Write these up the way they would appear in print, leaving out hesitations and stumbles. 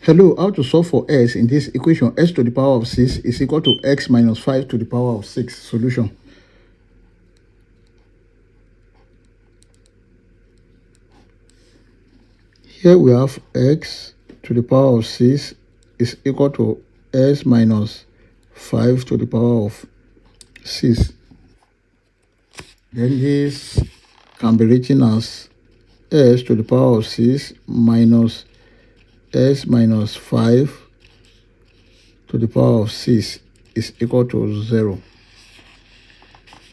Hello, how to solve for s in this equation? S to the power of 6 is equal to x minus 5 to the power of 6. Solution. Here we have x to the power of 6 is equal to s minus 5 to the power of 6. Then this can be written as s to the power of 6 minus s minus 5 to the power of 6 is equal to 0.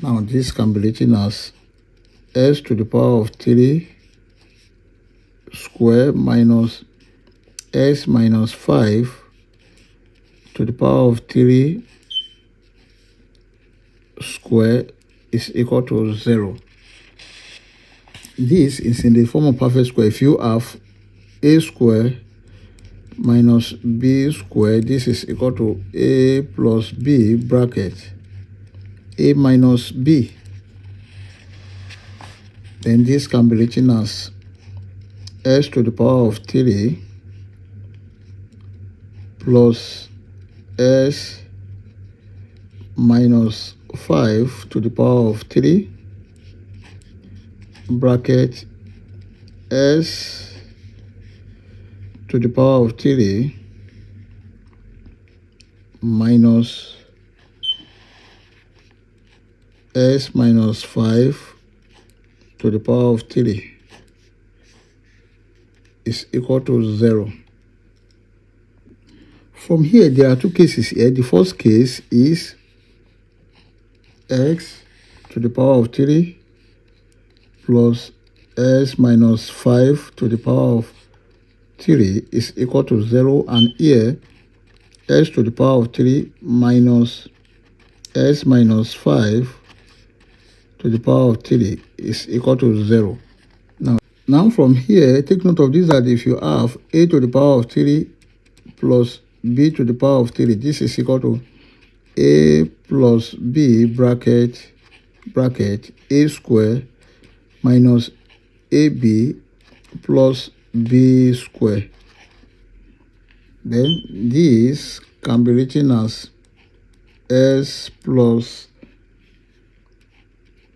Now this can be written as s to the power of 3 square minus s minus 5 to the power of 3 square is equal to 0. This is in the form of perfect square. If you have a square minus b square, this is equal to a plus b bracket a minus b. Then this can be written as s to the power of 3 plus s minus 5 to the power of 3 bracket s to the power of 3 minus s minus 5 to the power of 3 is equal to 0. From here, there are two cases here. The first case is x to the power of 3 plus s minus 5 to the power of 3 is equal to 0, and here s to the power of 3 minus s minus 5 to the power of 3 is equal to 0. Now from here, take note of this, that if you have a to the power of 3 plus b to the power of 3, this is equal to a plus b bracket a square minus ab plus b square. Then this can be written as s plus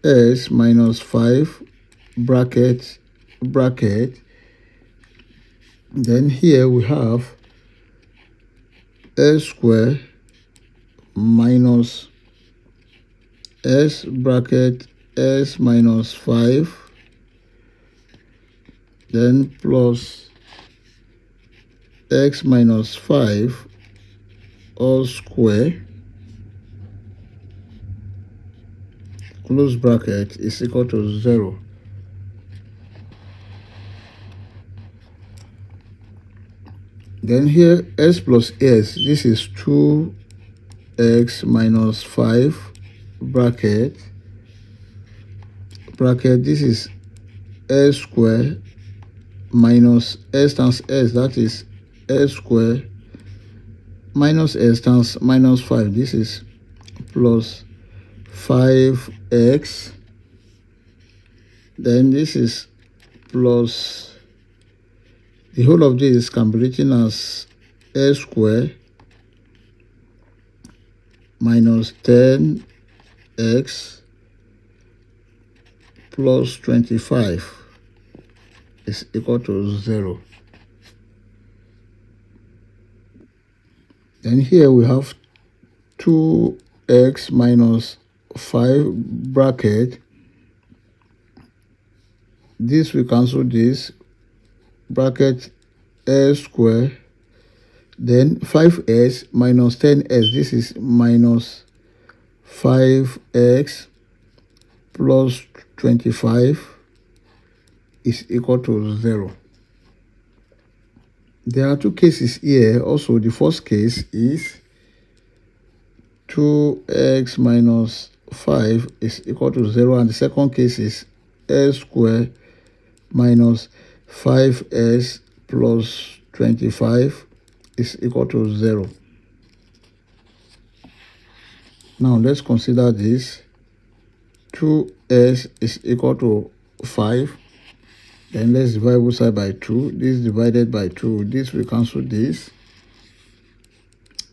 s minus 5 bracket. Then here we have s square minus s bracket s minus 5, then plus x minus 5 all square close bracket is equal to 0. Then here s plus s, this is 2x minus 5 bracket, this is s square minus s times s, that is s square minus s times minus 5, this is plus 5x. Then this is plus, the whole of this can be written as s square minus 10x plus 25 is equal to 0. Then here we have 2x minus 5 bracket. This we cancel this, bracket s square, then 5s minus 10s, this is minus 5x plus 25 is equal to 0. There are two cases here also. The first case is 2x minus 5 is equal to 0, and the second case is s square minus 5s plus 25 is equal to 0. Now let's consider this. 2s is equal to 5 Then let's divide both side by 2. This divided by 2. This will cancel this.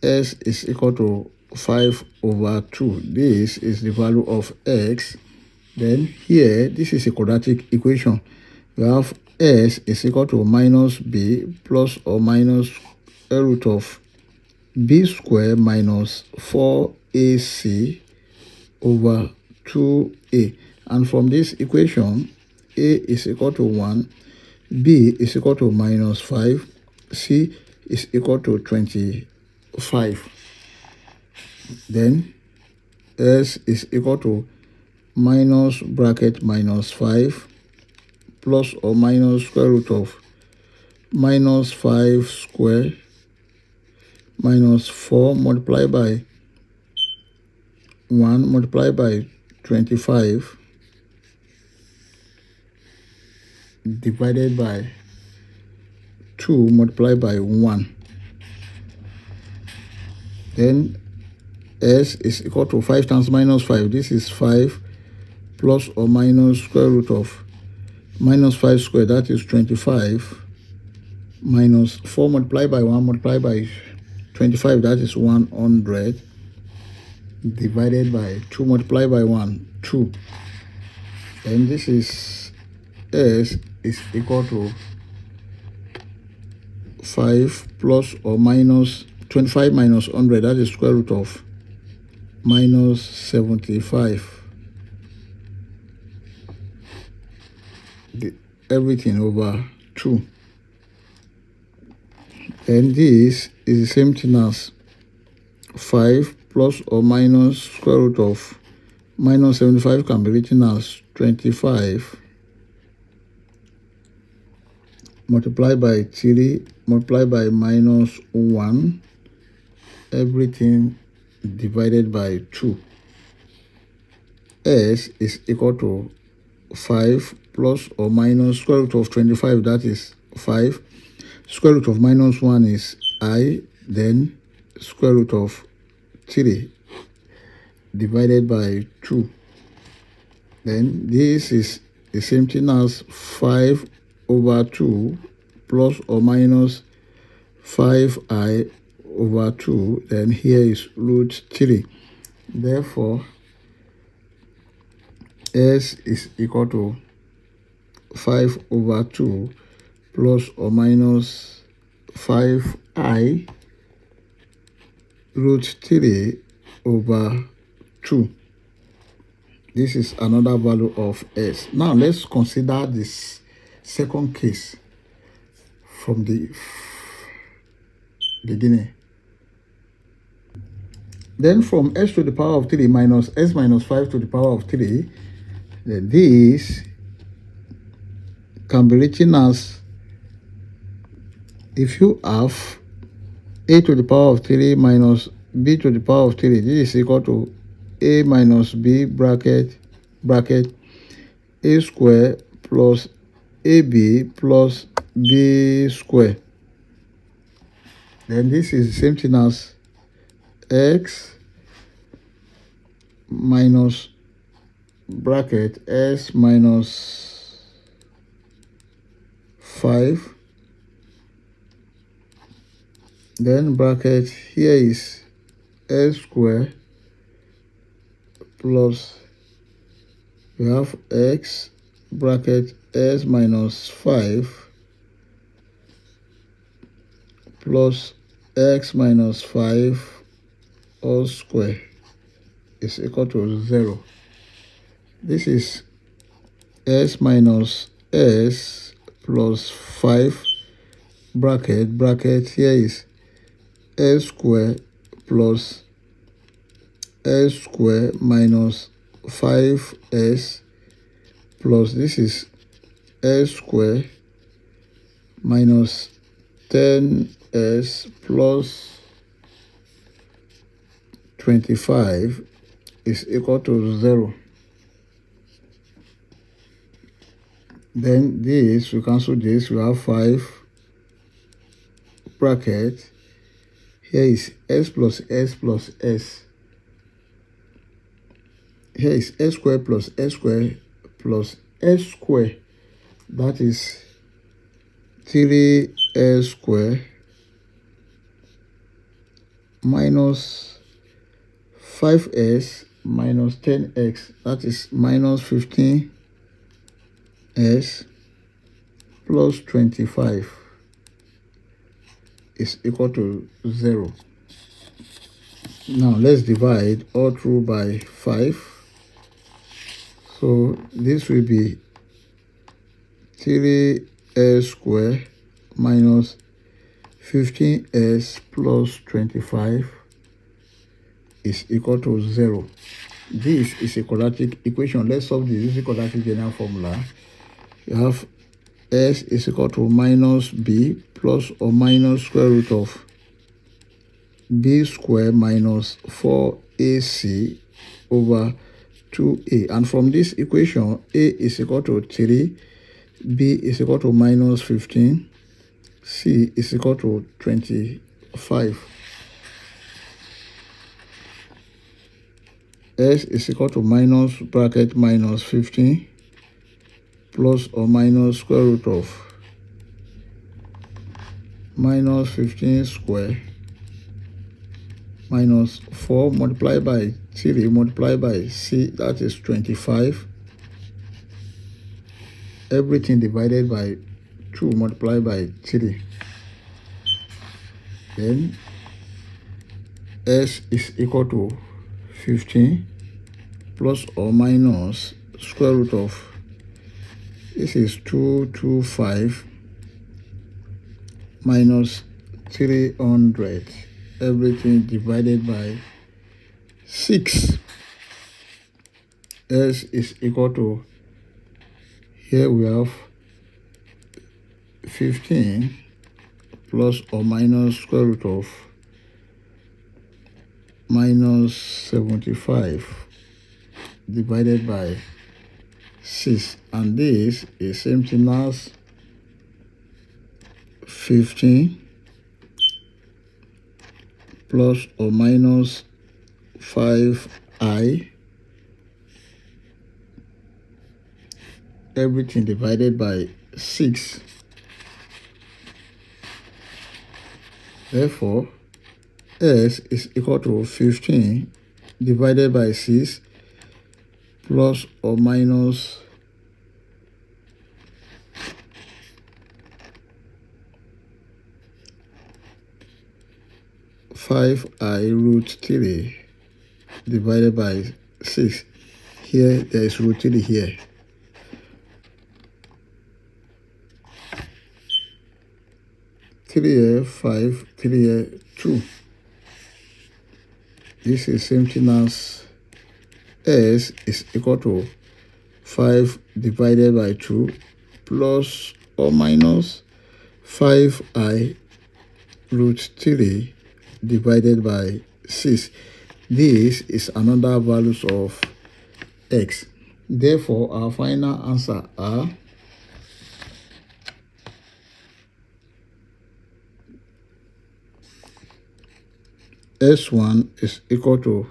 S is equal to 5 over 2. This is the value of x. Then here, this is a quadratic equation. We have s is equal to minus b plus or minus a root of b squared minus 4ac over 2a. And from this equation, a is equal to 1, b is equal to minus 5, c is equal to 25. Then s is equal to minus bracket minus 5 plus or minus square root of minus 5 square minus 4 multiplied by 1 multiplied by 25 divided by 2 multiplied by 1. Then s is equal to 5 times minus 5. This is 5 plus or minus square root of minus 5 squared, that is 25, minus 4 multiplied by 1 multiplied by 25, that is 100, divided by 2 multiplied by 1, 2. And this is s is equal to 5 plus or minus 25 minus 100, that is square root of minus 75. Everything over 2. And this is the same thing as 5 plus or minus square root of minus 75 can be written as 25 multiplied by 3 multiplied by minus 1, everything divided by 2. S is equal to 5 plus or minus square root of 25, that is 5. Square root of minus 1 is I, then square root of 3 divided by 2. Then this is the same thing as 5 over 2 plus or minus 5i over 2. Then here is root 3. Therefore, s is equal to 5 over 2 plus or minus 5i root 3 over 2. This is another value of s. Now let's consider this second case from the beginning. Then from s to the power of 3 minus s minus 5 to the power of 3, then this can be written as, if you have a to the power of 3 minus b to the power of 3, this is equal to a minus b bracket a square plus ab plus b square. Then this is the same thing as x minus bracket s minus 5, then bracket here is s square plus we have x bracket s minus 5 plus x minus 5 all square is equal to 0. This is s minus s plus 5 bracket here is s square plus s square minus 5s plus this is s square minus 10s plus 25 is equal to 0. Then this, we cancel this, we have 5 bracket. Here is s plus s plus s. Here is s square plus s square plus s square that is 3s squared minus 5s minus 10x, that is minus 15s plus 25 is equal to 0. Now let's divide all through by 5. So this will be 3s squared minus 15s plus 25 is equal to 0. This is a quadratic equation. Let's solve this using quadratic general formula. You have s is equal to minus b plus or minus square root of b squared minus 4ac over 2a. And from this equation, a is equal to 3, b is equal to minus 15, c is equal to 25. S is equal to minus bracket minus 15 plus or minus square root of minus 15 square minus 4 multiplied by 3 multiplied by c, that is 25. Everything divided by 2 multiplied by 3. Then s is equal to 15 plus or minus square root of, this is 225 minus 300, everything divided by 6. S is equal to, here we have 15 plus or minus square root of minus 75 divided by 6, and this is same thing as 15 plus or minus 5i, everything divided by 6. Therefore, s is equal to 15 divided by 6 plus or minus 5i root 3 divided by 6. Here there is root 3 here. Three here, 5, 3 here, 2. This is same thing as s is equal to 5 divided by 2 plus or minus 5i root 3 divided by 6. This is another values of x. Therefore, our final answer are S1 is equal to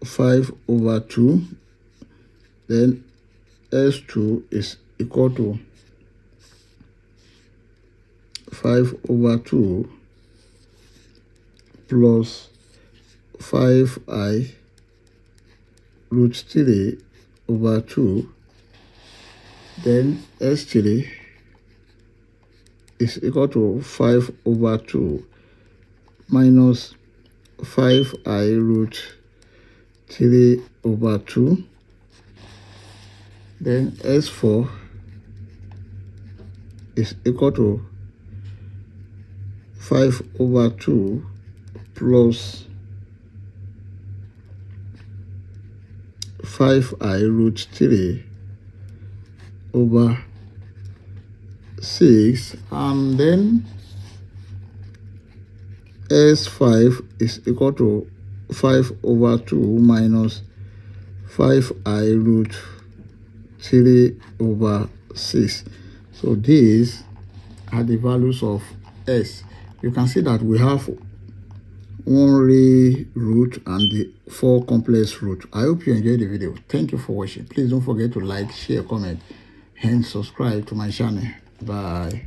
5 over 2, then S2 is equal to 5 over 2 plus 5i root 3 over 2, then S3 is equal to 5 over 2 minus 5i root 3 over 2, then S4 is equal to 5 over 2 plus 5i root 3 over 6, and then S5 is equal to 5 over 2 minus 5i root 3 over 6. So these are the values of s. You can see that we have one real root and the 4 complex root. I hope you enjoyed the video. Thank you for watching. Please don't forget to like, share, comment, and subscribe to my channel. Bye.